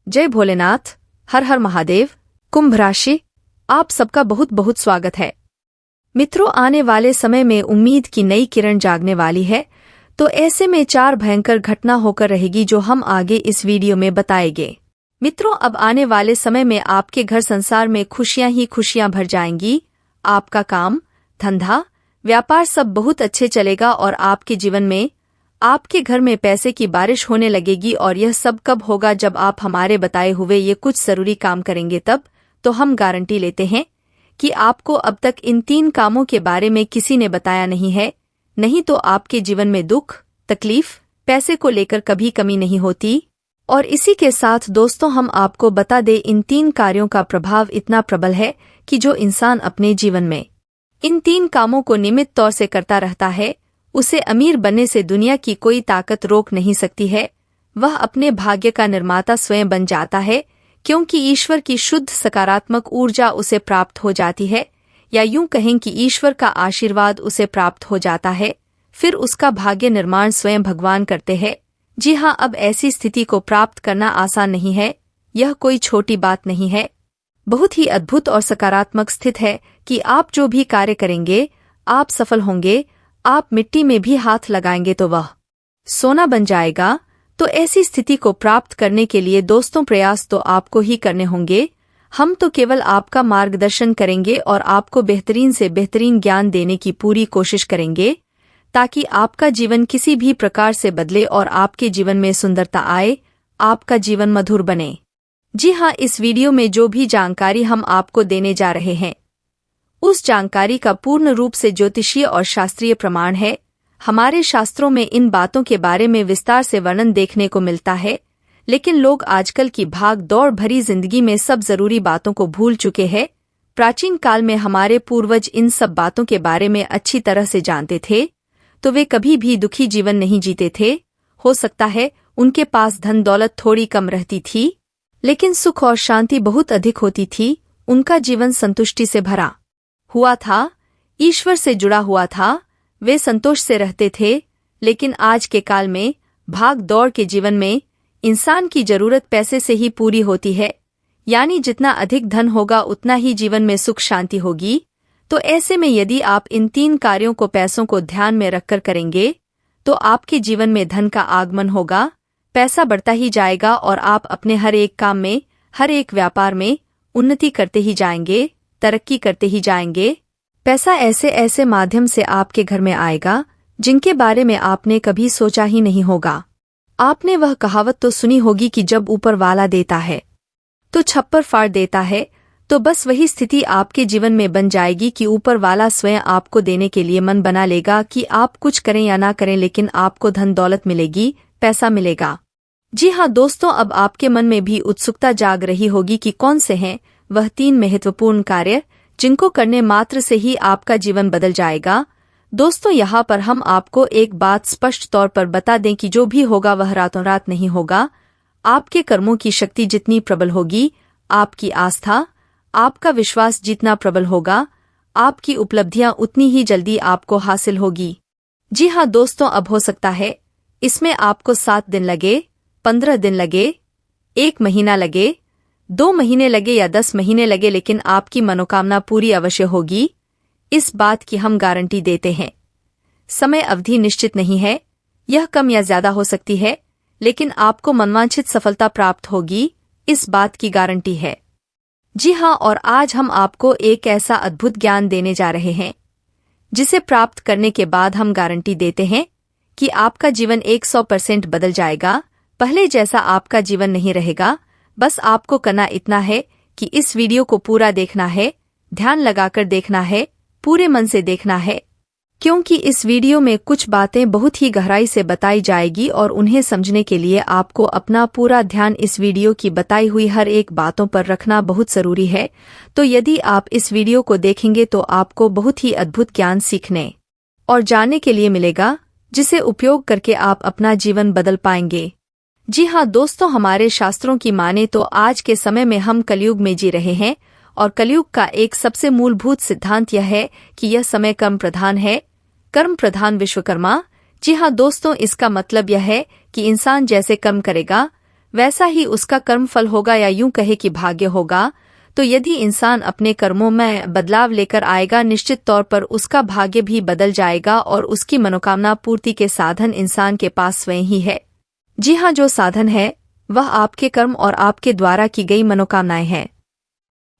जय भोलेनाथ। हर हर महादेव। कुंभ राशि, आप सबका बहुत बहुत स्वागत है। मित्रों, आने वाले समय में उम्मीद की नई किरण जागने वाली है, तो ऐसे में 4 भयंकर घटना होकर रहेगी जो हम आगे इस वीडियो में बताएंगे। मित्रों, अब आने वाले समय में आपके घर संसार में खुशियां ही खुशियां भर जाएंगी। आपका काम, धंधा, व्यापार सब बहुत अच्छे चलेगा और आपके जीवन में, आपके घर में पैसे की बारिश होने लगेगी। और यह सब कब होगा? जब आप हमारे बताए हुए ये कुछ जरूरी काम करेंगे तब। तो हम गारंटी लेते हैं कि आपको अब तक इन 3 कामों के बारे में किसी ने बताया नहीं है, नहीं तो आपके जीवन में दुख, तकलीफ, पैसे को लेकर कभी कमी नहीं होती। और इसी के साथ दोस्तों, हम आपको बता दें, इन 3 कार्यों का प्रभाव इतना प्रबल है कि जो इंसान अपने जीवन में इन 3 कामों को नियमित तौर से करता रहता है, उसे अमीर बनने से दुनिया की कोई ताकत रोक नहीं सकती है। वह अपने भाग्य का निर्माता स्वयं बन जाता है, क्योंकि ईश्वर की शुद्ध सकारात्मक ऊर्जा उसे प्राप्त हो जाती है, या यूं कहें कि ईश्वर का आशीर्वाद उसे प्राप्त हो जाता है। फिर उसका भाग्य निर्माण स्वयं भगवान करते हैं। जी हाँ, अब ऐसी स्थिति को प्राप्त करना आसान नहीं है। यह कोई छोटी बात नहीं है, बहुत ही अद्भुत और सकारात्मक स्थिति है कि आप जो भी कार्य करेंगे, आप सफल होंगे। आप मिट्टी में भी हाथ लगाएंगे तो वह सोना बन जाएगा। तो ऐसी स्थिति को प्राप्त करने के लिए दोस्तों, प्रयास तो आपको ही करने होंगे। हम तो केवल आपका मार्गदर्शन करेंगे और आपको बेहतरीन से बेहतरीन ज्ञान देने की पूरी कोशिश करेंगे, ताकि आपका जीवन किसी भी प्रकार से बदले और आपके जीवन में सुंदरता आए, आपका जीवन मधुर बने। जी हाँ, इस वीडियो में जो भी जानकारी हम आपको देने जा रहे हैं, उस जानकारी का पूर्ण रूप से ज्योतिषीय और शास्त्रीय प्रमाण है। हमारे शास्त्रों में इन बातों के बारे में विस्तार से वर्णन देखने को मिलता है, लेकिन लोग आजकल की भाग दौड़ भरी जिंदगी में सब जरूरी बातों को भूल चुके हैं। प्राचीन काल में हमारे पूर्वज इन सब बातों के बारे में अच्छी तरह से जानते थे, तो वे कभी भी दुखी जीवन नहीं जीते थे। हो सकता है उनके पास धन दौलत थोड़ी कम रहती थी, लेकिन सुख और शांति बहुत अधिक होती थी। उनका जीवन संतुष्टि से भरा हुआ था, ईश्वर से जुड़ा हुआ था, वे संतोष से रहते थे। लेकिन आज के काल में भाग दौड़ के जीवन में इंसान की जरूरत पैसे से ही पूरी होती है, यानी जितना अधिक धन होगा उतना ही जीवन में सुख शांति होगी। तो ऐसे में यदि आप इन 3 कार्यों को, पैसों को ध्यान में रखकर करेंगे, तो आपके जीवन में धन का आगमन होगा, पैसा बढ़ता ही जाएगा और आप अपने हर एक काम में, हर एक व्यापार में उन्नति करते ही जाएंगे, तरक्की करते ही जाएंगे। पैसा ऐसे ऐसे माध्यम से आपके घर में आएगा जिनके बारे में आपने कभी सोचा ही नहीं होगा। आपने वह कहावत तो सुनी होगी कि जब ऊपर वाला देता है तो छप्पर फाड़ देता है। तो बस वही स्थिति आपके जीवन में बन जाएगी कि ऊपर वाला स्वयं आपको देने के लिए मन बना लेगा कि आप कुछ करें या ना करें, लेकिन आपको धन दौलत मिलेगी, पैसा मिलेगा। जी हाँ दोस्तों, अब आपके मन में भी उत्सुकता जाग रही होगी कि कौन से हैं वह 3 महत्वपूर्ण कार्य जिनको करने मात्र से ही आपका जीवन बदल जाएगा। दोस्तों, यहाँ पर हम आपको एक बात स्पष्ट तौर पर बता दें कि जो भी होगा वह रातों रात नहीं होगा। आपके कर्मों की शक्ति जितनी प्रबल होगी, आपकी आस्था, आपका विश्वास जितना प्रबल होगा, आपकी उपलब्धियां उतनी ही जल्दी आपको हासिल होगी। जी हाँ दोस्तों, अब हो सकता है इसमें आपको 7 दिन लगे, 15 दिन लगे, 1 महीना लगे, 2 महीने लगे या 10 महीने लगे, लेकिन आपकी मनोकामना पूरी अवश्य होगी। इस बात की हम गारंटी देते हैं। समय अवधि निश्चित नहीं है, यह कम या ज्यादा हो सकती है, लेकिन आपको मनवांछित सफलता प्राप्त होगी, इस बात की गारंटी है। जी हाँ, और आज हम आपको एक ऐसा अद्भुत ज्ञान देने जा रहे हैं जिसे प्राप्त करने के बाद हम गारंटी देते हैं कि आपका जीवन 100% बदल जाएगा। पहले जैसा आपका जीवन नहीं रहेगा। बस आपको करना इतना है कि इस वीडियो को पूरा देखना है, ध्यान लगाकर देखना है, पूरे मन से देखना है, क्योंकि इस वीडियो में कुछ बातें बहुत ही गहराई से बताई जाएगी और उन्हें समझने के लिए आपको अपना पूरा ध्यान इस वीडियो की बताई हुई हर एक बातों पर रखना बहुत जरूरी है। तो यदि आप इस वीडियो को देखेंगे तो आपको बहुत ही अद्भुत ज्ञान सीखने और जानने के लिए मिलेगा, जिसे उपयोग करके आप अपना जीवन बदल पाएंगे। जी हाँ दोस्तों, हमारे शास्त्रों की माने तो आज के समय में हम कलयुग में जी रहे हैं, और कलयुग का एक सबसे मूलभूत सिद्धांत यह है कि यह समय कर्म प्रधान है, कर्म प्रधान विश्वकर्मा। जी हाँ दोस्तों, इसका मतलब यह है कि इंसान जैसे कर्म करेगा वैसा ही उसका कर्मफल होगा, या यूं कहे कि भाग्य होगा। तो यदि इंसान अपने कर्मों में बदलाव लेकर आएगा, निश्चित तौर पर उसका भाग्य भी बदल जाएगा और उसकी मनोकामना पूर्ति के साधन इंसान के पास स्वयं ही है। जी हाँ, जो साधन है वह आपके कर्म और आपके द्वारा की गई मनोकामनाएं हैं।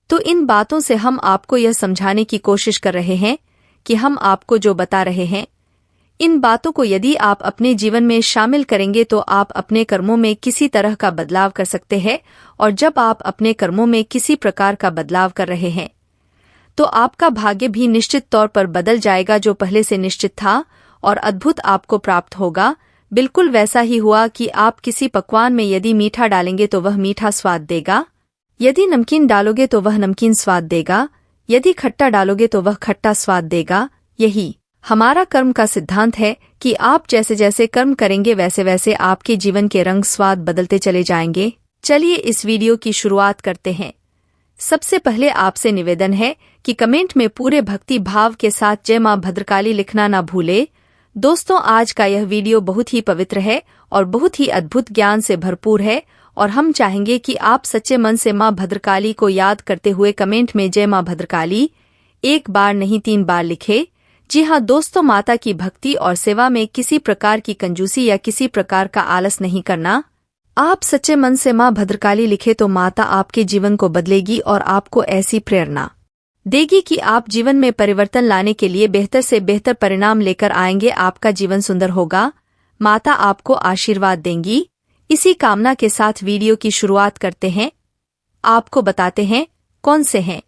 तो इन बातों से हम आपको यह समझाने की कोशिश कर रहे हैं कि हम आपको जो बता रहे हैं, इन बातों को यदि आप अपने जीवन में शामिल करेंगे तो आप अपने कर्मों में किसी तरह का बदलाव कर सकते हैं। और जब आप अपने कर्मों में किसी प्रकार का बदलाव कर रहे हैं तो आपका भाग्य भी निश्चित तौर पर बदल जाएगा, जो पहले से निश्चित था, और अद्भुत आपको प्राप्त होगा। बिल्कुल वैसा ही हुआ कि आप किसी पकवान में यदि मीठा डालेंगे तो वह मीठा स्वाद देगा, यदि नमकीन डालोगे तो वह नमकीन स्वाद देगा, यदि खट्टा डालोगे तो वह खट्टा स्वाद देगा। यही हमारा कर्म का सिद्धांत है कि आप जैसे जैसे कर्म करेंगे वैसे वैसे आपके जीवन के रंग स्वाद बदलते चले जाएंगे। चलिए इस वीडियो की शुरुआत करते हैं। सबसे पहले आपसे निवेदन है कि कमेंट में पूरे भक्ति भाव के साथ जय मां भद्रकाली लिखना ना भूले। दोस्तों, आज का यह वीडियो बहुत ही पवित्र है और बहुत ही अद्भुत ज्ञान से भरपूर है, और हम चाहेंगे कि आप सच्चे मन से मां भद्रकाली को याद करते हुए कमेंट में जय मां भद्रकाली 1 बार नहीं 3 बार लिखे। जी हाँ दोस्तों, माता की भक्ति और सेवा में किसी प्रकार की कंजूसी या किसी प्रकार का आलस नहीं करना। आप सच्चे मन से मां भद्रकाली लिखे तो माता आपके जीवन को बदलेगी और आपको ऐसी प्रेरणा देगी कि आप जीवन में परिवर्तन लाने के लिए बेहतर से बेहतर परिणाम लेकर आएंगे। आपका जीवन सुंदर होगा, माता आपको आशीर्वाद देंगी। इसी कामना के साथ वीडियो की शुरुआत करते हैं। आपको बताते हैं कौन से हैं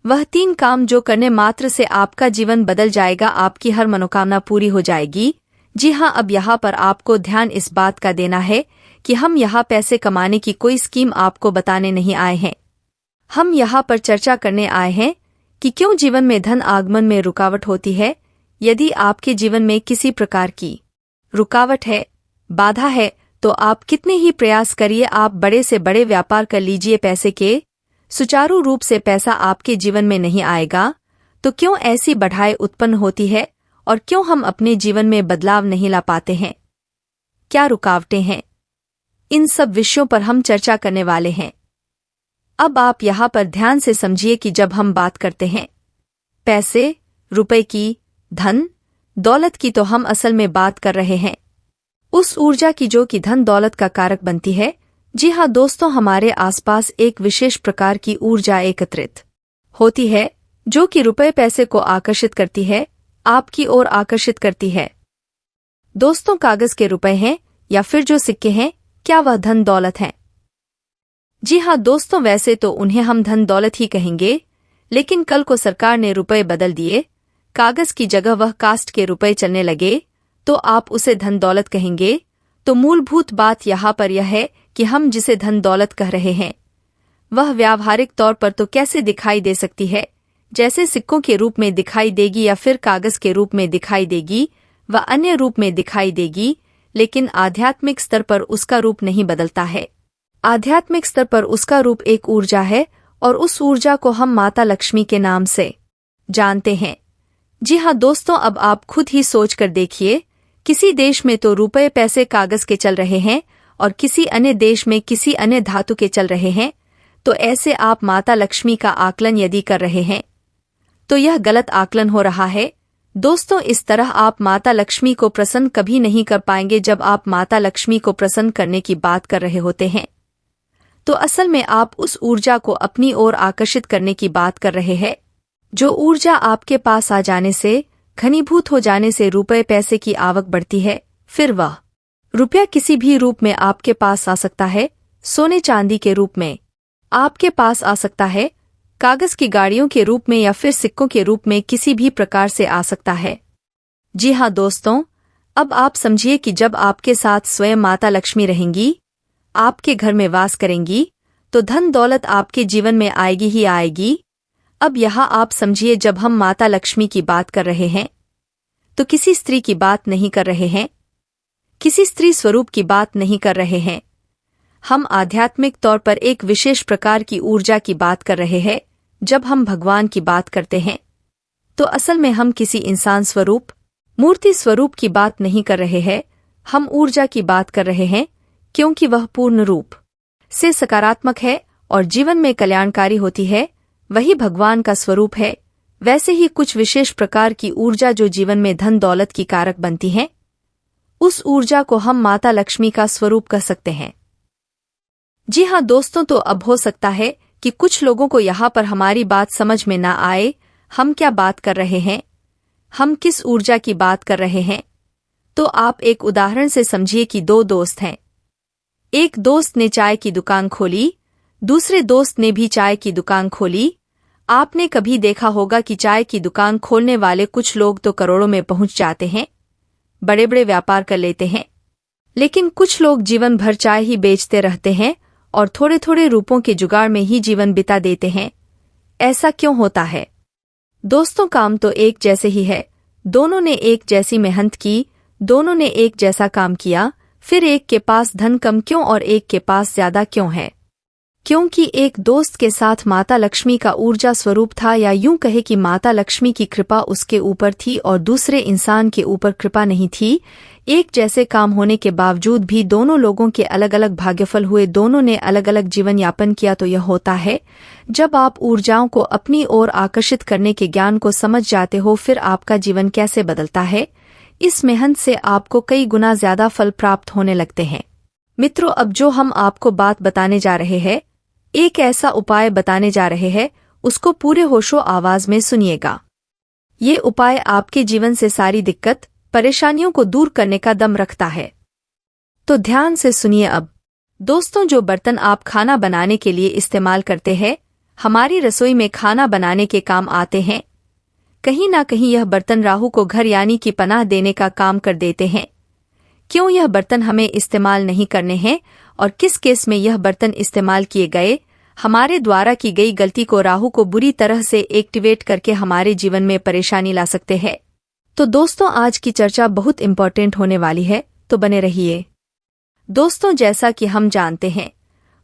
वह 3 काम जो करने मात्र से आपका जीवन बदल जाएगा, आपकी हर मनोकामना पूरी हो जाएगी। जी हाँ, अब यहाँ पर आपको ध्यान इस बात का देना है कि हम यहाँ पैसे कमाने की कोई स्कीम आपको बताने नहीं आए हैं। हम यहाँ पर चर्चा करने आए हैं कि क्यों जीवन में धन आगमन में रुकावट होती है। यदि आपके जीवन में किसी प्रकार की रुकावट है, बाधा है, तो आप कितने ही प्रयास करिए, आप बड़े से बड़े व्यापार कर लीजिए, पैसे के सुचारू रूप से पैसा आपके जीवन में नहीं आएगा। तो क्यों ऐसी बाधाएं उत्पन्न होती है और क्यों हम अपने जीवन में बदलाव नहीं ला पाते हैं? क्या रुकावटें हैं? इन सब विषयों पर हम चर्चा करने वाले हैं। अब आप यहाँ पर ध्यान से समझिए कि जब हम बात करते हैं पैसे, रुपए की, धन दौलत की, तो हम असल में बात कर रहे हैं उस ऊर्जा की जो कि धन दौलत का कारक बनती है। जी हाँ दोस्तों, हमारे आसपास एक विशेष प्रकार की ऊर्जा एकत्रित होती है जो कि रुपए पैसे को आकर्षित करती है, आपकी ओर आकर्षित करती है। दोस्तों, कागज के रुपए हैं या फिर जो सिक्के हैं, क्या वह धन दौलत हैं? जी हाँ दोस्तों, वैसे तो उन्हें हम धन दौलत ही कहेंगे, लेकिन कल को सरकार ने रुपए बदल दिए, कागज की जगह वह कास्ट के रुपए चलने लगे, तो आप उसे धन दौलत कहेंगे। तो मूलभूत बात यहाँ पर यह है कि हम जिसे धन दौलत कह रहे हैं वह व्यावहारिक तौर पर तो कैसे दिखाई दे सकती है, जैसे सिक्कों के रूप में दिखाई देगी या फिर कागज के रूप में दिखाई देगी, व अन्य रूप में दिखाई देगी, लेकिन आध्यात्मिक स्तर पर उसका रूप नहीं बदलता है। आध्यात्मिक स्तर पर उसका रूप एक ऊर्जा है और उस ऊर्जा को हम माता लक्ष्मी के नाम से जानते हैं। जी हाँ दोस्तों, अब आप खुद ही सोच कर देखिए, किसी देश में तो रुपए पैसे कागज के चल रहे हैं और किसी अन्य देश में किसी अन्य धातु के चल रहे हैं। तो ऐसे आप माता लक्ष्मी का आकलन यदि कर रहे हैं तो यह गलत आकलन हो रहा है। दोस्तों, इस तरह आप माता लक्ष्मी को प्रसन्न कभी नहीं कर पाएंगे। जब आप माता लक्ष्मी को प्रसन्न करने की बात कर रहे होते हैं तो असल में आप उस ऊर्जा को अपनी ओर आकर्षित करने की बात कर रहे हैं, जो ऊर्जा आपके पास आ जाने से, घनीभूत हो जाने से रुपए पैसे की आवक बढ़ती है। फिर वह रुपया किसी भी रूप में आपके पास आ सकता है, सोने चांदी के रूप में आपके पास आ सकता है, कागज की गाड़ियों के रूप में या फिर सिक्कों के रूप में किसी भी प्रकार से आ सकता है। जी हाँ दोस्तों, अब आप समझिए कि जब आपके साथ स्वयं माता लक्ष्मी रहेंगी, आपके घर में वास करेंगी, तो धन दौलत आपके जीवन में आएगी ही आएगी। अब यहाँ आप समझिए, जब हम माता लक्ष्मी की बात कर रहे हैं तो किसी स्त्री की बात नहीं कर रहे हैं, किसी स्त्री स्वरूप की बात नहीं कर रहे हैं। हम आध्यात्मिक तौर पर एक विशेष प्रकार की ऊर्जा की बात कर रहे हैं। जब हम भगवान की बात करते हैं तो असल में हम किसी इंसान स्वरूप, मूर्ति स्वरूप की बात नहीं कर रहे हैं, हम ऊर्जा की बात कर रहे हैं क्योंकि वह पूर्ण रूप से सकारात्मक है और जीवन में कल्याणकारी होती है, वही भगवान का स्वरूप है। वैसे ही कुछ विशेष प्रकार की ऊर्जा जो जीवन में धन दौलत की कारक बनती है, उस ऊर्जा को हम माता लक्ष्मी का स्वरूप कह सकते हैं। जी हाँ दोस्तों, तो अब हो सकता है कि कुछ लोगों को यहाँ पर हमारी बात समझ में ना आए, हम क्या बात कर रहे हैं, हम किस ऊर्जा की बात कर रहे हैं। तो आप एक उदाहरण से समझिए कि दो दोस्त हैं। एक दोस्त ने चाय की दुकान खोली, दूसरे दोस्त ने भी चाय की दुकान खोली। आपने कभी देखा होगा कि चाय की दुकान खोलने वाले कुछ लोग तो करोड़ों में पहुंच जाते हैं, बड़े बड़े व्यापार कर लेते हैं, लेकिन कुछ लोग जीवन भर चाय ही बेचते रहते हैं और थोड़े थोड़े रुपयों के जुगाड़ में ही जीवन बिता देते हैं। ऐसा क्यों होता है दोस्तों? काम तो एक जैसे ही है, दोनों ने एक जैसी मेहनत की, दोनों ने एक जैसा काम किया, फिर एक के पास धन कम क्यों और एक के पास ज्यादा क्यों है? क्योंकि एक दोस्त के साथ माता लक्ष्मी का ऊर्जा स्वरूप था, या यूं कहे कि माता लक्ष्मी की कृपा उसके ऊपर थी और दूसरे इंसान के ऊपर कृपा नहीं थी। एक जैसे काम होने के बावजूद भी दोनों लोगों के अलग अलग भाग्यफल हुए, दोनों ने अलग अलग जीवन यापन किया। तो यह होता है जब आप ऊर्जाओं को अपनी ओर आकर्षित करने के ज्ञान को समझ जाते हो, फिर आपका जीवन कैसे बदलता है। इस मेहनत से आपको कई गुना ज्यादा फल प्राप्त होने लगते हैं। मित्रों, अब जो हम आपको बात बताने जा रहे हैं, एक ऐसा उपाय बताने जा रहे हैं, उसको पूरे होशो आवाज में सुनिएगा। ये उपाय आपके जीवन से सारी दिक्कत परेशानियों को दूर करने का दम रखता है, तो ध्यान से सुनिए। अब दोस्तों, जो बर्तन आप खाना बनाने के लिए इस्तेमाल करते हैं, हमारी रसोई में खाना बनाने के काम आते हैं। कहीं ना कहीं यह बर्तन राहु को घर यानी कि पनाह देने का काम कर देते हैं। क्यों यह बर्तन हमें इस्तेमाल नहीं करने हैं और किस केस में यह बर्तन इस्तेमाल किए गए, हमारे द्वारा की गई गलती को राहु को बुरी तरह से एक्टिवेट करके हमारे जीवन में परेशानी ला सकते हैं। तो दोस्तों, आज की चर्चा बहुत इम्पोर्टेंट होने वाली है, तो बने रहिए। दोस्तों, जैसा कि हम जानते हैं,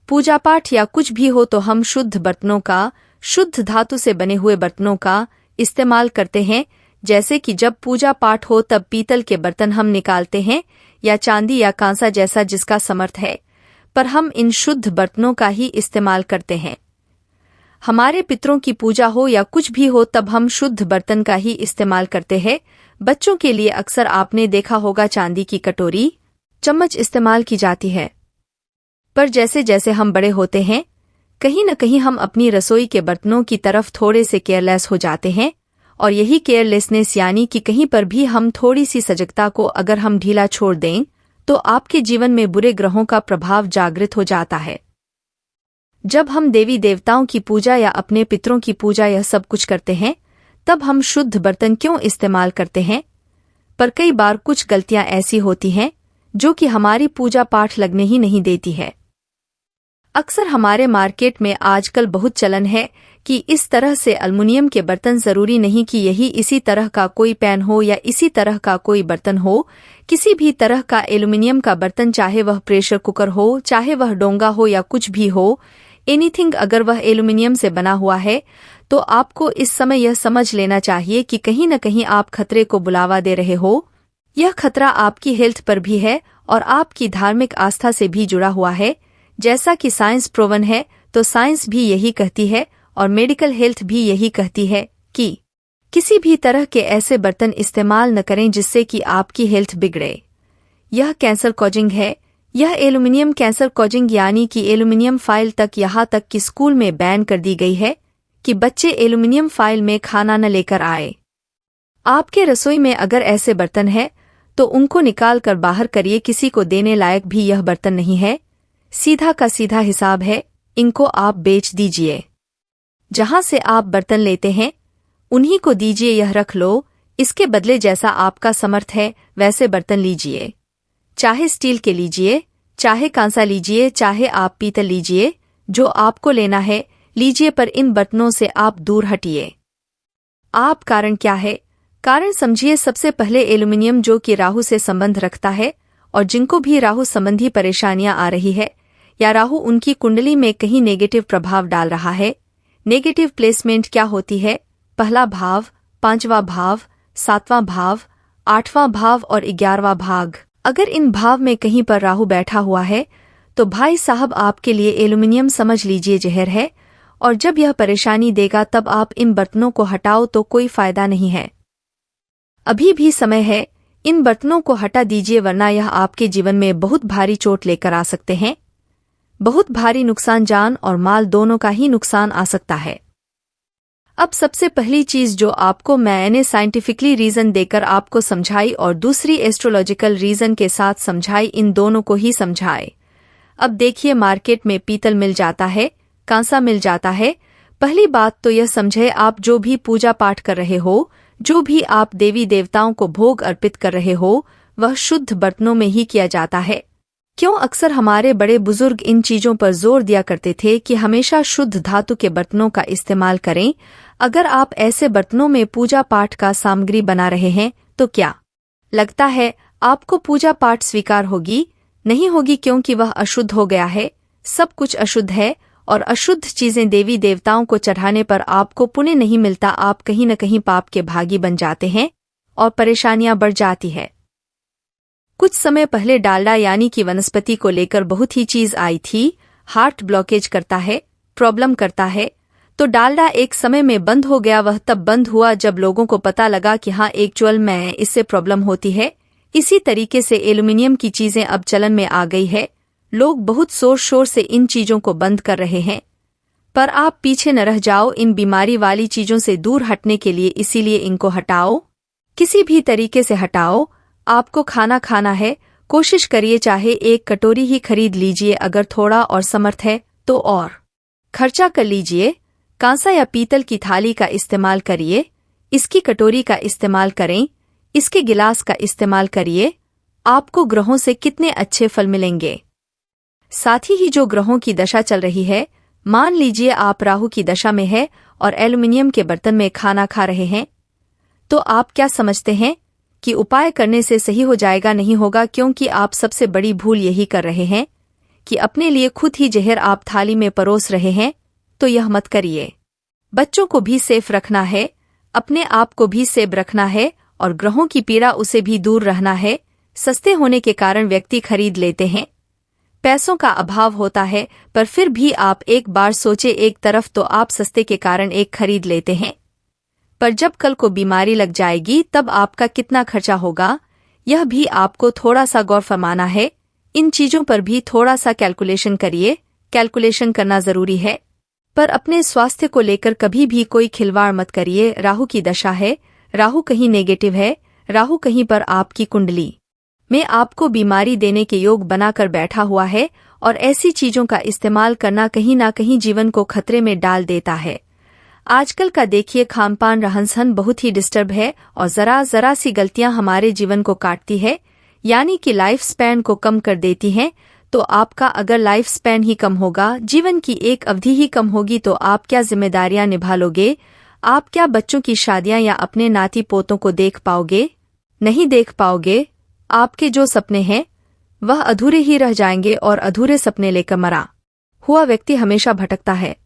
पूजा पाठ या कुछ भी हो तो हम शुद्ध बर्तनों का, शुद्ध धातु से बने हुए बर्तनों का इस्तेमाल करते हैं। जैसे कि जब पूजा पाठ हो तब पीतल के बर्तन हम निकालते हैं, या चांदी या कांसा, जैसा जिसका समर्थ है, पर हम इन शुद्ध बर्तनों का ही इस्तेमाल करते हैं। हमारे पितरों की पूजा हो या कुछ भी हो तब हम शुद्ध बर्तन का ही इस्तेमाल करते हैं। बच्चों के लिए अक्सर आपने देखा होगा चांदी की कटोरी, चम्मच इस्तेमाल की जाती है। पर जैसे जैसे हम बड़े होते हैं, कहीं न कहीं हम अपनी रसोई के बर्तनों की तरफ थोड़े से केयरलेस हो जाते हैं, और यही केयरलेसनेस यानी कि कहीं पर भी हम थोड़ी सी सजगता को अगर हम ढीला छोड़ दें, तो आपके जीवन में बुरे ग्रहों का प्रभाव जागृत हो जाता है। जब हम देवी देवताओं की पूजा या अपने पितरों की पूजा यह सब कुछ करते हैं, तब हम शुद्ध बर्तन क्यों इस्तेमाल करते हैं? पर कई बार कुछ गलतियां ऐसी होती हैं जो कि हमारी पूजा पाठ लगने ही नहीं देती है। अक्सर हमारे मार्केट में आजकल बहुत चलन है कि इस तरह से एल्युमिनियम के बर्तन जरूरी नहीं कि यही इसी तरह का कोई पैन हो या इसी तरह का कोई बर्तन हो, किसी भी तरह का एल्युमिनियम का बर्तन, चाहे वह प्रेशर कुकर हो, चाहे वह डोंगा हो या कुछ भी हो, एनीथिंग, अगर वह एल्युमिनियम से बना हुआ है, तो आपको इस समय यह समझ लेना चाहिए कि कहीं न कहीं आप खतरे को बुलावा दे रहे हो। यह खतरा आपकी हेल्थ पर भी है और आपकी धार्मिक आस्था से भी जुड़ा हुआ है। जैसा कि साइंस प्रूवन है, तो साइंस भी यही कहती है और मेडिकल हेल्थ भी यही कहती है कि किसी भी तरह के ऐसे बर्तन इस्तेमाल न करें जिससे कि आपकी हेल्थ बिगड़े। यह कैंसर कॉजिंग है। यह एल्युमिनियम कैंसर कॉजिंग यानी कि एल्युमिनियम फाइल तक, यहाँ तक कि स्कूल में बैन कर दी गई है कि बच्चे एल्युमिनियम फाइल में खाना न लेकर आए। आपके रसोई में अगर ऐसे बर्तन है तो उनको निकाल कर बाहर करिए। किसी को देने लायक भी यह बर्तन नहीं है, सीधा का सीधा हिसाब है, इनको आप बेच दीजिए। जहां से आप बर्तन लेते हैं उन्हीं को दीजिए, यह रख लो। इसके बदले जैसा आपका समर्थ है वैसे बर्तन लीजिए, चाहे स्टील के लीजिए, चाहे कांसा लीजिए, चाहे आप पीतल लीजिए, जो आपको लेना है लीजिए, पर इन बर्तनों से आप दूर हटिए। आप कारण क्या है? कारण समझिए। सबसे पहले एल्युमिनियम जो कि राहु से संबंध रखता है, और जिनको भी राहु संबंधी परेशानियां आ रही है या राहु उनकी कुंडली में कहीं नेगेटिव प्रभाव डाल रहा है। नेगेटिव प्लेसमेंट क्या होती है? पहला भाव, 5वां भाव, 7वां भाव, 8वां भाव और 11वां भाग। अगर इन भाव में कहीं पर राहु बैठा हुआ है तो भाई साहब आपके लिए एल्युमिनियम समझ लीजिए जहर है, और जब यह परेशानी देगा तब आप इन बर्तनों को हटाओ तो कोई फायदा नहीं है। अभी भी समय है, इन बर्तनों को हटा दीजिए वरना यह आपके जीवन में बहुत भारी चोट लेकर आ सकते हैं। बहुत भारी नुकसान, जान और माल दोनों का ही नुकसान आ सकता है। अब सबसे पहली चीज जो आपको मैंने साइंटिफिकली रीजन देकर आपको समझाई और दूसरी एस्ट्रोलॉजिकल रीजन के साथ समझाई, इन दोनों को ही समझाए। अब देखिए, मार्केट में पीतल मिल जाता है, कांसा मिल जाता है। पहली बात तो यह समझे, आप जो भी पूजा पाठ कर रहे हो, जो भी आप देवी देवताओं को भोग अर्पित कर रहे हो, वह शुद्ध बर्तनों में ही किया जाता है। क्यों अक्सर हमारे बड़े बुजुर्ग इन चीजों पर जोर दिया करते थे कि हमेशा शुद्ध धातु के बर्तनों का इस्तेमाल करें। अगर आप ऐसे बर्तनों में पूजा पाठ का सामग्री बना रहे हैं तो क्या लगता है आपको पूजा पाठ स्वीकार होगी? नहीं होगी, क्योंकि वह अशुद्ध हो गया है। सब कुछ अशुद्ध है और अशुद्ध चीजें देवी देवताओं को चढ़ाने पर आपको पुण्य नहीं मिलता। आप कहीं न कहीं पाप के भागी बन जाते हैं और परेशानियां बढ़ जाती है। कुछ समय पहले डालडा यानी कि वनस्पति को लेकर बहुत ही चीज आई थी। हार्ट ब्लॉकेज करता है, प्रॉब्लम करता है, तो डालडा एक समय में बंद हो गया। वह तब बंद हुआ जब लोगों को पता लगा कि हाँ, एक्चुअल में इससे प्रॉब्लम होती है। इसी तरीके से एल्युमिनियम की चीजें अब चलन में आ गई है। लोग बहुत जोर शोर से इन चीजों को बंद कर रहे हैं, पर आप पीछे न रह जाओ इन बीमारी वाली चीजों से दूर हटने के लिए। इसीलिए इनको हटाओ, किसी भी तरीके से हटाओ। आपको खाना खाना है, कोशिश करिए चाहे एक कटोरी ही खरीद लीजिए, अगर थोड़ा और समर्थ है तो और खर्चा कर लीजिए। कांसा या पीतल की थाली का इस्तेमाल करिए, इसकी कटोरी का इस्तेमाल करें, इसके गिलास का इस्तेमाल करिए। आपको ग्रहों से कितने अच्छे फल मिलेंगे। साथ ही जो ग्रहों की दशा चल रही है, मान लीजिए आप राहु की दशा में है और एल्युमिनियम के बर्तन में खाना खा रहे हैं, तो आप क्या समझते हैं कि उपाय करने से सही हो जाएगा? नहीं होगा, क्योंकि आप सबसे बड़ी भूल यही कर रहे हैं कि अपने लिए खुद ही जहर आप थाली में परोस रहे हैं। तो यह मत करिए। बच्चों को भी सेफ रखना है, अपने आप को भी सेफ रखना है और ग्रहों की पीड़ा उसे भी दूर रहना है। सस्ते होने के कारण व्यक्ति खरीद लेते हैं, पैसों का अभाव होता है, पर फिर भी आप एक बार सोचे, एक तरफ तो आप सस्ते के कारण एक खरीद लेते हैं, पर जब कल को बीमारी लग जाएगी तब आपका कितना खर्चा होगा, यह भी आपको थोड़ा सा गौर फरमाना है। इन चीजों पर भी थोड़ा सा कैलकुलेशन करिए। कैलकुलेशन करना जरूरी है, पर अपने स्वास्थ्य को लेकर कभी भी कोई खिलवाड़ मत करिए। राहु की दशा है, राहु कहीं नेगेटिव है, राहु कहीं पर आपकी कुंडली में आपको बीमारी देने के योग बनाकर बैठा हुआ है, और ऐसी चीजों का इस्तेमाल करना कहीं ना कहीं जीवन को खतरे में डाल देता है। आजकल का देखिए, खानपान रहन सहन बहुत ही डिस्टर्ब है और जरा जरा सी गलतियां हमारे जीवन को काटती है, यानी कि लाइफ स्पैन को कम कर देती हैं। तो आपका अगर लाइफ स्पैन ही कम होगा, जीवन की एक अवधि ही कम होगी, तो आप क्या जिम्मेदारियां निभा लोगे? आप क्या बच्चों की शादियां या अपने नाती पोतों को देख पाओगे? नहीं देख पाओगे। आपके जो सपने हैं वह अधूरे ही रह जाएंगे, और अधूरे सपने लेकर मरा हुआ व्यक्ति हमेशा भटकता है।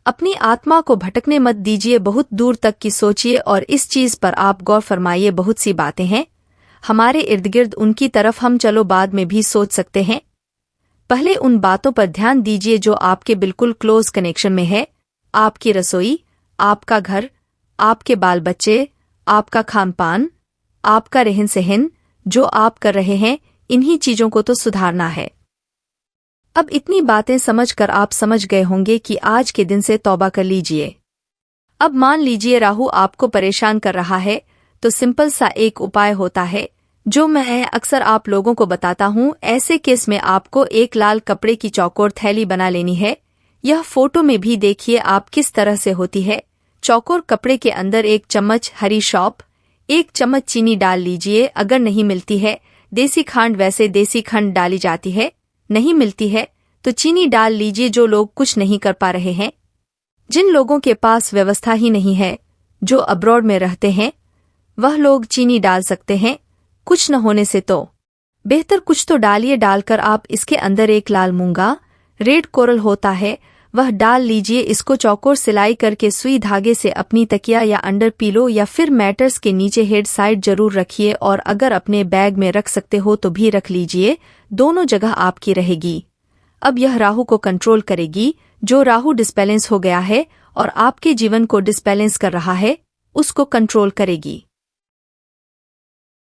अपनी आत्मा को भटकने मत दीजिए, बहुत दूर तक की सोचिए और इस चीज पर आप गौर फरमाइए। बहुत सी बातें हैं हमारे इर्द गिर्द, उनकी तरफ हम चलो बाद में भी सोच सकते हैं। पहले उन बातों पर ध्यान दीजिए जो आपके बिल्कुल क्लोज कनेक्शन में है। आपकी रसोई, आपका घर, आपके बाल बच्चे, आपका खानपान, आपका रहन सहन, जो आप कर रहे हैं, इन्हीं चीजों को तो सुधारना है। अब इतनी बातें समझकर आप समझ गए होंगे कि आज के दिन से तौबा कर लीजिए। अब मान लीजिए राहु आपको परेशान कर रहा है, तो सिंपल सा एक उपाय होता है जो मैं अक्सर आप लोगों को बताता हूँ। ऐसे केस में आपको एक लाल कपड़े की चौकोर थैली बना लेनी है। यह फोटो में भी देखिए आप किस तरह से होती है। चौकोर कपड़े के अंदर 1 चम्मच हरी सौंफ, 1 चम्मच चीनी डाल लीजिए। अगर नहीं मिलती है देसी खांड, वैसे देसी खंड डाली जाती है, नहीं मिलती है तो चीनी डाल लीजिए। जो लोग कुछ नहीं कर पा रहे हैं, जिन लोगों के पास व्यवस्था ही नहीं है, जो अब्रॉड में रहते हैं, वह लोग चीनी डाल सकते हैं। कुछ न होने से तो बेहतर कुछ तो डालिए। डालकर आप इसके अंदर 1 लाल मूंगा, रेड कोरल होता है, वह डाल लीजिए। इसको चौकोर सिलाई करके सुई धागे से अपनी तकिया या अंडर पिलो या फिर मैटर्स के नीचे हेड साइड जरूर रखिए, और अगर अपने बैग में रख सकते हो तो भी रख लीजिए, दोनों जगह आपकी रहेगी। अब यह राहु को कंट्रोल करेगी। जो राहु डिस्बैलेंस हो गया है और आपके जीवन को डिस्बैलेंस कर रहा है, उसको कंट्रोल करेगी।